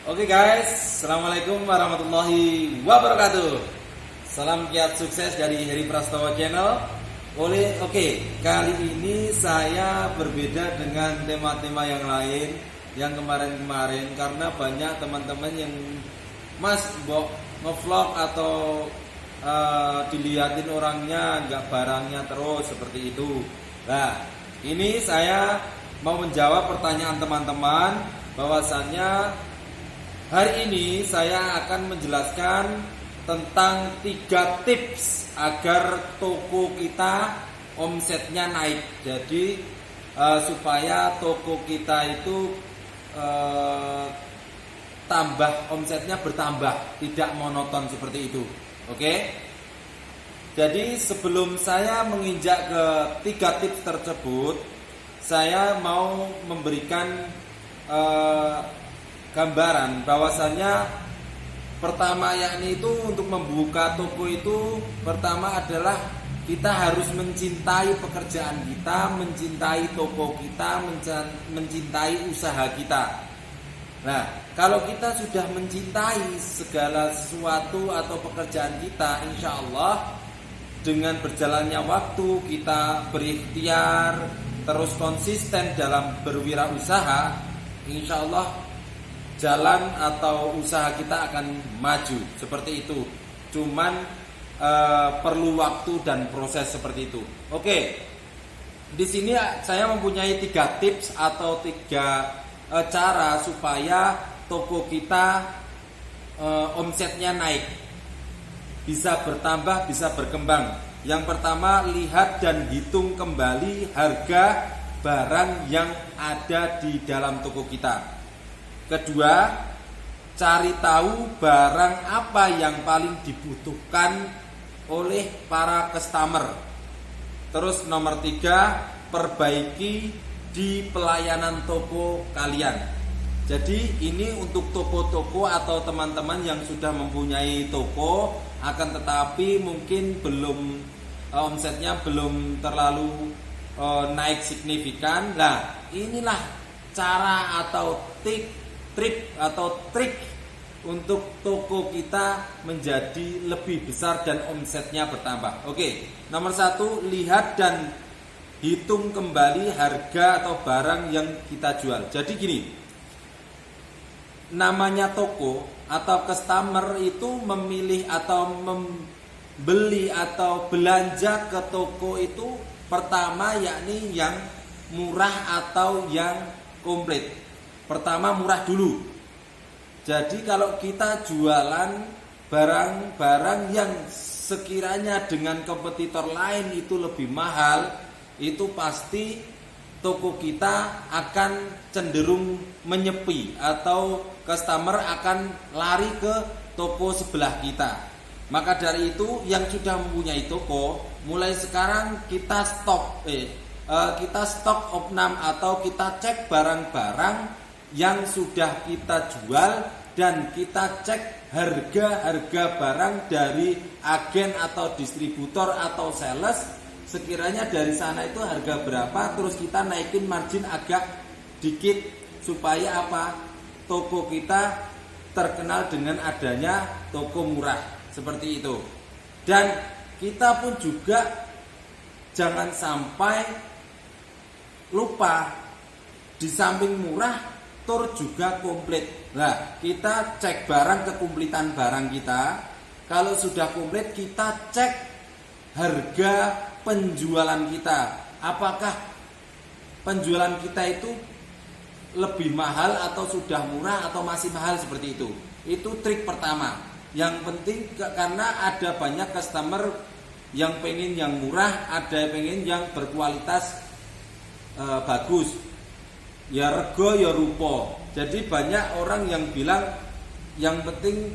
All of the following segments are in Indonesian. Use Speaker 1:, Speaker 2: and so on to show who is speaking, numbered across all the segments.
Speaker 1: Oke guys, Assalamualaikum warahmatullahi wabarakatuh. Salam kiat sukses dari Heri Prastowo Channel. Kali ini saya berbeda dengan tema-tema yang lain yang kemarin-kemarin, karena banyak teman-teman yang ngevlog atau dilihatin orangnya, nggak barangnya terus seperti itu. Nah, ini saya mau menjawab pertanyaan teman-teman bahwasannya hari ini saya akan menjelaskan tentang 3 tips agar toko kita omsetnya naik. Jadi supaya toko kita itu omsetnya bertambah, tidak monoton seperti itu. Oke? Jadi sebelum saya menginjak ke 3 tips tersebut, saya mau memberikan gambaran bahwasannya pertama yakni itu untuk membuka toko itu pertama adalah kita harus mencintai pekerjaan kita, mencintai toko kita, mencintai usaha kita. Nah, kalau kita sudah mencintai segala sesuatu atau pekerjaan kita, insya Allah dengan berjalannya waktu kita berikhtiar terus konsisten dalam berwirausaha, insya Allah jalan atau usaha kita akan maju seperti itu. Cuman perlu waktu dan proses seperti itu. Oke, di sini saya mempunyai 3 tips atau 3 cara supaya toko kita omsetnya naik, bisa bertambah, bisa berkembang. Yang pertama, lihat dan hitung kembali harga barang yang ada di dalam toko kita. Kedua, cari tahu barang apa yang paling dibutuhkan oleh para customer. Terus nomor 3, perbaiki di pelayanan toko kalian. Jadi ini untuk toko-toko atau teman-teman yang sudah mempunyai toko, akan tetapi mungkin omsetnya belum terlalu naik signifikan. Nah, inilah cara atau trik untuk toko kita menjadi lebih besar dan omsetnya bertambah. Oke, nomor 1, lihat dan hitung kembali harga atau barang yang kita jual. Jadi gini, namanya toko atau customer itu memilih atau membeli atau belanja ke toko itu pertama yakni yang murah atau yang komplit. Pertama murah dulu. Jadi kalau kita jualan barang-barang yang sekiranya dengan kompetitor lain itu lebih mahal, itu pasti toko kita akan cenderung menyepi atau customer akan lari ke toko sebelah kita. Maka dari itu yang sudah mempunyai toko, mulai sekarang kita stok opnam atau kita cek barang-barang yang sudah kita jual dan kita cek harga-harga barang dari agen atau distributor atau sales. Sekiranya dari sana itu harga berapa, terus kita naikin margin agak dikit supaya apa? Toko kita terkenal dengan adanya toko murah seperti itu. Dan kita pun juga jangan sampai lupa di samping murah tur juga komplit. Nah, kita cek barang kekomplitan barang kita. Kalau sudah komplit, kita cek harga penjualan kita. Apakah penjualan kita itu lebih mahal atau sudah murah atau masih mahal seperti itu. Itu trik pertama. Yang penting karena ada banyak customer yang pengen yang murah, ada yang pengen yang berkualitas bagus. Ya rego ya rupo. Jadi banyak orang yang bilang yang penting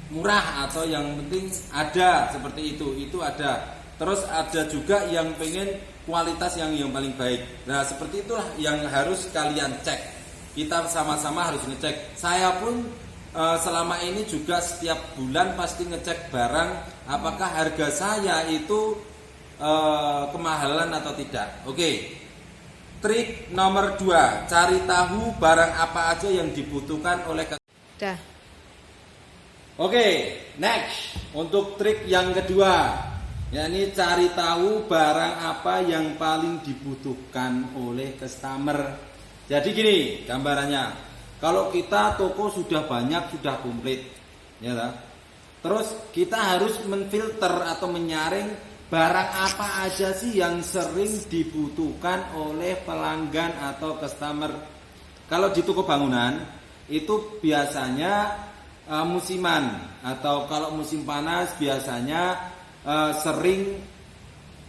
Speaker 1: murah atau yang penting ada, seperti itu. Itu ada. Terus ada juga yang pengen kualitas yang paling baik. Nah, seperti itulah yang harus kalian cek. Kita sama-sama harus ngecek. Saya pun selama ini juga setiap bulan pasti ngecek barang apakah harga saya itu kemahalan atau tidak. Oke. trik nomor 2, cari tahu barang apa aja yang dibutuhkan oleh
Speaker 2: Dah.
Speaker 1: Oke, next untuk trik yang kedua, yakni cari tahu barang apa yang paling dibutuhkan oleh customer. Jadi gini gambarannya, kalau kita toko sudah banyak, sudah komplit, ya tak? Terus kita harus menfilter atau menyaring barang apa aja sih yang sering dibutuhkan oleh pelanggan atau customer. Kalau di toko bangunan itu biasanya musiman, atau kalau musim panas biasanya sering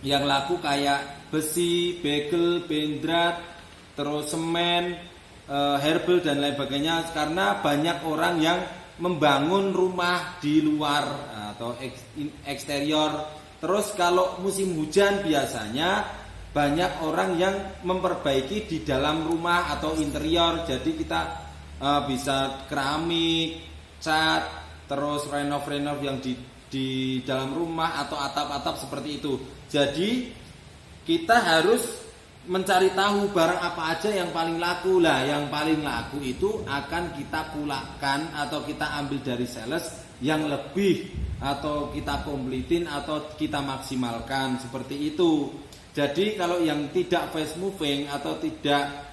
Speaker 1: yang laku kayak besi, bagel, bendrat, terus semen, herbal dan lain sebagainya, karena banyak orang yang membangun rumah di luar atau eksterior. Terus kalau musim hujan biasanya banyak orang yang memperbaiki di dalam rumah atau interior. Jadi kita bisa keramik, cat, terus renov yang di dalam rumah atau atap-atap seperti itu. Jadi kita harus mencari tahu barang apa aja yang paling laku. Lah, yang paling laku itu akan kita pulakan atau kita ambil dari sales yang lebih, atau kita kompletin atau kita maksimalkan seperti itu. Jadi kalau yang tidak fast moving atau tidak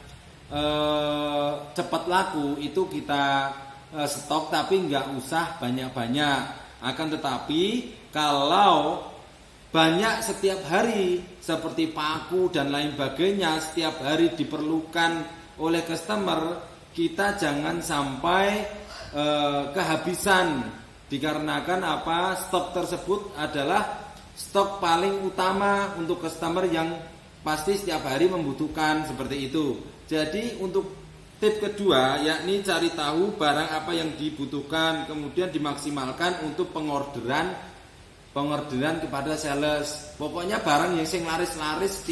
Speaker 1: cepat laku itu kita stok, tapi nggak usah banyak-banyak. Akan tetapi kalau banyak setiap hari seperti paku dan lain sebagainya setiap hari diperlukan oleh customer, kita jangan sampai kehabisan. Dikarenakan apa? Stok tersebut adalah stok paling utama untuk customer yang pasti setiap hari membutuhkan, seperti itu. Jadi untuk tip kedua, yakni cari tahu barang apa yang dibutuhkan, kemudian dimaksimalkan untuk pengorderan kepada sales. Pokoknya barang yang sing laris-laris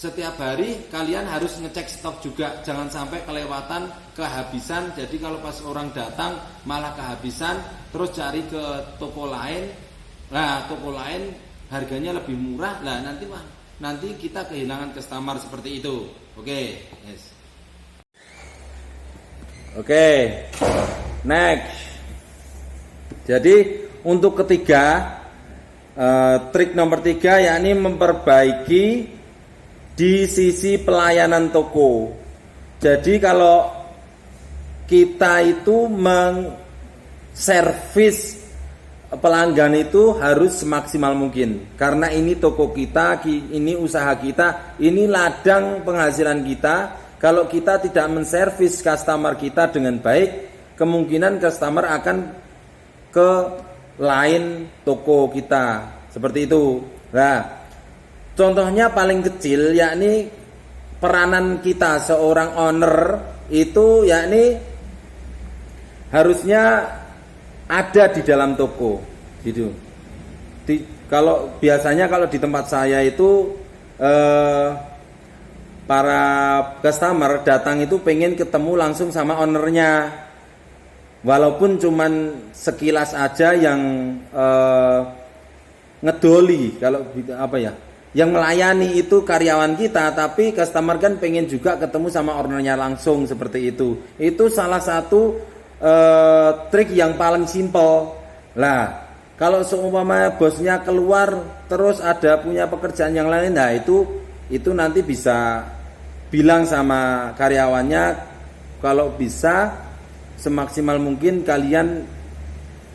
Speaker 1: setiap hari kalian harus ngecek stok juga, jangan sampai kelewatan, kehabisan. Jadi kalau pas orang datang malah kehabisan, terus cari ke toko lain. Nah, toko lain harganya lebih murah. Lah nanti kita kehilangan customer seperti itu. Oke, yes. Oke. Next. Jadi untuk ketiga, trik nomor 3 yakni memperbaiki di sisi pelayanan toko. Jadi kalau kita itu servis pelanggan itu harus semaksimal mungkin, karena ini toko kita, ini usaha kita, ini ladang penghasilan kita. Kalau kita tidak menservis customer kita dengan baik, kemungkinan customer akan ke lain toko kita, seperti itu. Nah, contohnya paling kecil yakni peranan kita seorang owner itu yakni harusnya ada di dalam toko gitu. Kalau biasanya kalau di tempat saya itu para customer datang itu pengen ketemu langsung sama ownernya, walaupun cuman sekilas aja yang ngedoli, kalau apa ya, yang melayani itu karyawan kita, tapi customer kan pengen juga ketemu sama ownernya langsung, seperti itu. Itu salah satu trik yang paling simpel. Lah, kalau seumpama bosnya keluar terus ada punya pekerjaan yang lain, nah itu nanti bisa bilang sama karyawannya, kalau bisa semaksimal mungkin kalian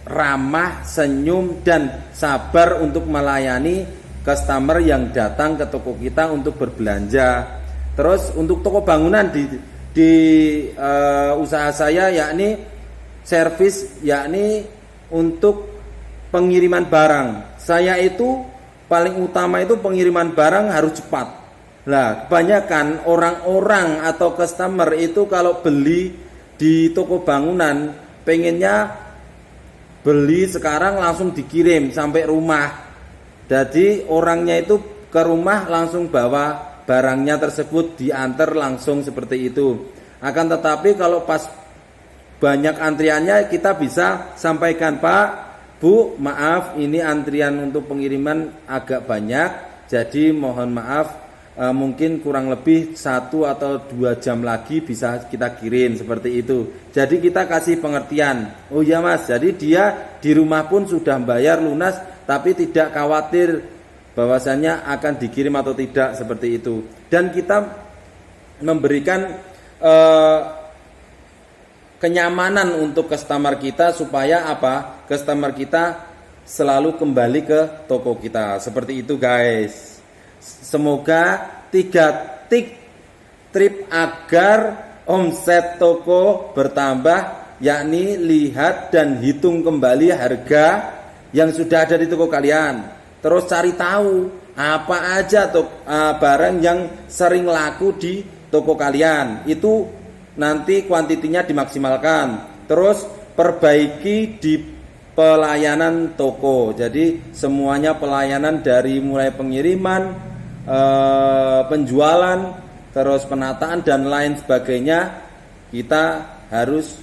Speaker 1: ramah, senyum dan sabar untuk melayani customer yang datang ke toko kita untuk berbelanja. Terus untuk toko bangunan di usaha saya yakni servis, yakni untuk pengiriman barang. Saya itu paling utama itu pengiriman barang harus cepat. Nah, kebanyakan orang-orang atau customer itu kalau beli di toko bangunan pengennya beli sekarang langsung dikirim sampai rumah. Jadi orangnya itu ke rumah langsung bawa barangnya tersebut, diantar langsung, seperti itu. Akan tetapi kalau pas banyak antriannya, kita bisa sampaikan, Pak, Bu, maaf ini antrian untuk pengiriman agak banyak, jadi mohon maaf mungkin kurang lebih 1 atau 2 jam lagi bisa kita kirim seperti itu. Jadi kita kasih pengertian, oh ya mas, jadi dia di rumah pun sudah bayar lunas tapi tidak khawatir bahwasannya akan dikirim atau tidak seperti itu. Dan kita memberikan kenyamanan untuk customer kita supaya apa? Customer kita selalu kembali ke toko kita. Seperti itu guys. Semoga 3 trip agar omset toko bertambah, yakni lihat dan hitung kembali harga yang sudah ada di toko kalian. Terus cari tahu apa aja barang yang sering laku di toko kalian. Itu nanti kuantitinya dimaksimalkan. Terus perbaiki di pelayanan toko. Jadi semuanya pelayanan dari mulai pengiriman, penjualan, terus penataan dan lain sebagainya kita harus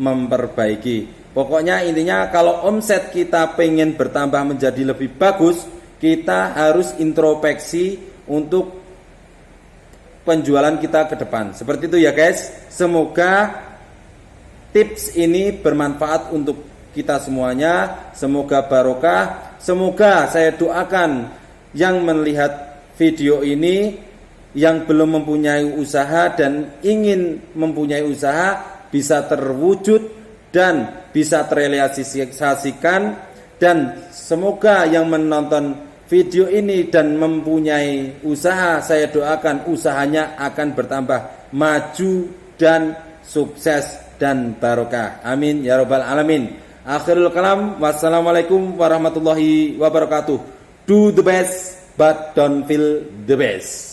Speaker 1: memperbaiki. Pokoknya intinya kalau omset kita pengen bertambah menjadi lebih bagus, kita harus introspeksi untuk penjualan kita ke depan. Seperti itu ya guys. Semoga tips ini bermanfaat untuk kita semuanya. Semoga barokah. Semoga saya doakan yang melihat video ini yang belum mempunyai usaha dan ingin mempunyai usaha bisa terwujud dan bisa terrealisasikan, dan semoga yang menonton video ini dan mempunyai usaha, saya doakan usahanya akan bertambah maju dan sukses dan barokah. Amin ya rabbal alamin. Akhirul kalam, wassalamualaikum warahmatullahi wabarakatuh. Do the best but don't feel the best.